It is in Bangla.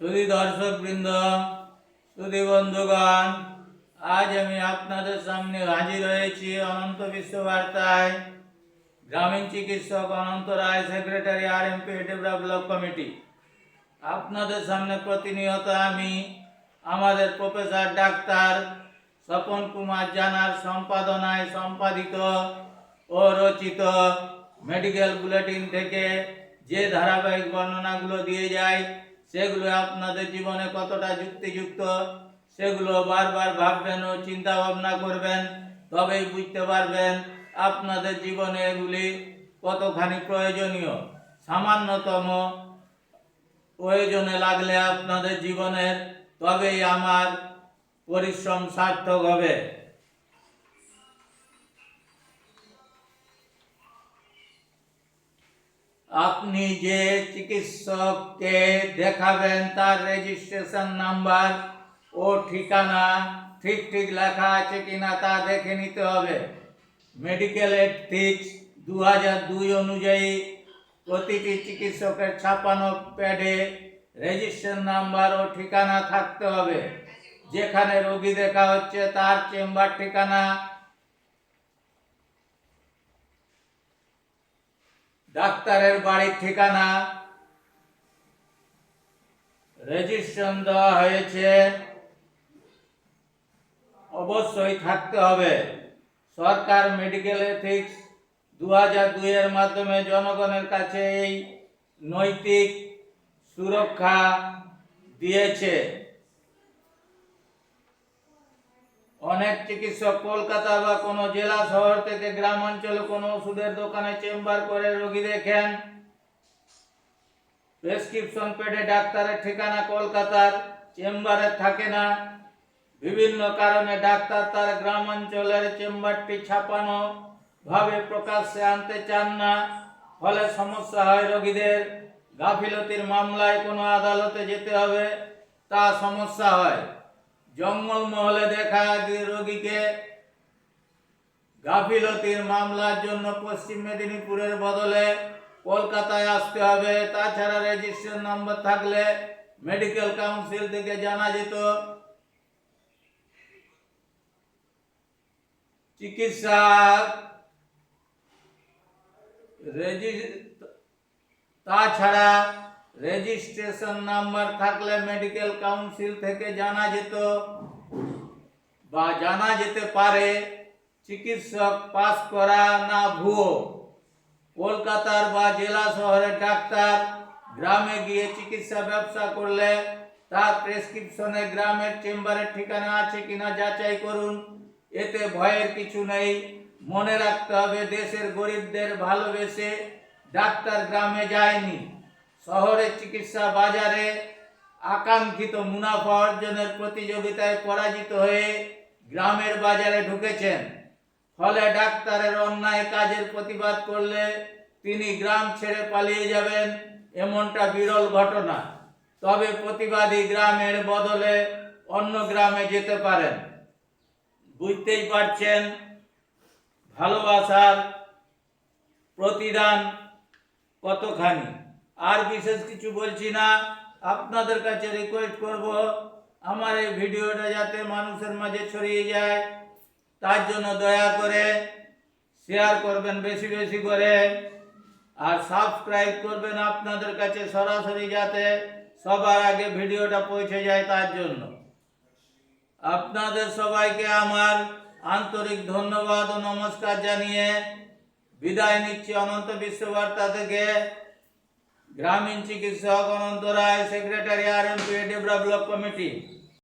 সুধী দর্শকবৃন্দ, সুধী বন্ধুগণ, আজ আমি আপনাদের সামনে হাজির হয়েছি অনন্ত বিশ্ববার্তায়। গ্রামীণ চিকিৎসক Ananta Roy, secretary RMP Debra block committee. আপনাদের সামনে প্রতিনিয়ত আমি আমাদের প্রফেসর ডাক্তার স্বপন কুমার জানার সম্পাদনায় সম্পাদিত ও রচিত মেডিকেল বুলেটিন থেকে যে ধারাবাহিক বর্ণনাগুলো দিয়ে যায় সেগুলো আপনাদের জীবনে কতটা যুক্তিযুক্ত সেগুলো বারবার ভাববেন ও চিন্তা ভাবনা করবেন, তবেই বুঝতে পারবেন আপনাদের জীবনে এগুলি কতখানি প্রয়োজনীয়। সামান্যতম প্রয়োজনে লাগলে আপনাদের জীবনের, তবেই আমার পরিশ্রম সার্থক হবে। আপনি যে চিকিৎসককে দেখাবেন তার রেজিস্ট্রেশন নাম্বার ও ঠিকানা ঠিক লেখা আছে কিনা তা দেখে নিতে হবে। মেডিকেল এথিক্স 2002 অনুযায়ী প্রতিটি চিকিৎসকের ছাপানো প্যাডে রেজিস্ট্রেশন নাম্বার ও ঠিকানা থাকতে হবে। যেখানে রোগী দেখা হচ্ছে তার চেম্বার ঠিকানা, ডাক্তারের বাড়ির ঠিকানা রেজিস্ট্রেশন দেওয়া হয়েছে অবশ্যই থাকতে হবে। সরকার মেডিকেল এথিক্স 2002 এর মাধ্যমে জনগণের কাছে এই নৈতিক সুরক্ষা দিয়েছে। অনেক চিকিৎসক কলকাতা বা কোনো জেলা শহর থেকে গ্রাম অঞ্চলে কোনো ওষুধের দোকানে চেম্বার করে রোগী দেখেন। প্রেসক্রিপশন পেডে ডাক্তারের ঠিকানা কলকাতার চেম্বারে থাকে না। বিভিন্ন কারণে ডাক্তার তার গ্রাম অঞ্চলের চেম্বারটি ছাপানো ভাবে প্রকাশ্যে আনতে চান না, ফলে সমস্যা হয় রোগীদের। গাফিলতির মামলায় কোনো আদালতে যেতে হবে, তা সমস্যা হয়। জঙ্গলমহলে দেখা রোগীকে গাফিলতির মামলার জন্য পশ্চিম মেদিনীপুরের বদলে কলকাতায় আসতে হবে। তাছাড়া রেজিস্ট্রেশন নম্বর থাকলে মেডিকেল কাউন্সিল থেকে জানা যেত চিকিৎসা তাছাড়া রেজিস্ট্রেশন নাম্বার থাকলে মেডিকেল কাউন্সিল থেকে জানা যেত বা জানা যেতে পারে চিকিৎসক পাস করা না ভুয়ো। কলকাতার বা জেলা শহরের ডাক্তার গ্রামে গিয়ে চিকিৎসা ব্যবসা করলে তার প্রেসক্রিপশনে গ্রামের চেম্বারের ঠিকানা আছে কিনা যাচাই করুন। এতে ভয়ের কিছু নেই। মনে রাখতে হবে, দেশের গরিবদের ভালোবেসে ডাক্তার গ্রামে যায়নি। শহরের চিকিৎসা বাজারে আকাঙ্ক্ষিত মুনাফা অর্জনের প্রতিযোগিতায় পরাজিত হয়ে গ্রামের বাজারে ঢুকেছেন। ফলে ডাক্তারের অন্যায় কাজের প্রতিবাদ করলে তিনি গ্রাম ছেড়ে পালিয়ে যাবেন, এমনটা বিরল ঘটনা। তবে প্রতিবাদী গ্রামের বদলে অন্য গ্রামে যেতে পারেন। বুঝতেই পারছেন ভালোবাসার প্রতিদান কতখানি। আর বিশেষ কিছু বলছি না, আপনাদের কাছে রিকোয়েস্ট করব আমার এই ভিডিওটা যাতে মানুষের মাঝে ছড়িয়ে যায় তার জন্য দয়া করে শেয়ার করবেন বেশি বেশি করে, আর সাবস্ক্রাইব করবেন আপনাদের কাছে সরাসরি যাতে সবার আগে ভিডিওটা পৌঁছে যায় তার জন্য। আপনাদের সবাইকে আমার আন্তরিক ধন্যবাদ ও নমস্কার জানিয়ে বিদায় নিচ্ছি অনন্ত বিশ্ববার্তা থেকে। গ্রামীণ চিকিৎসক Ananta Roy, secretary RMP Debra block committee.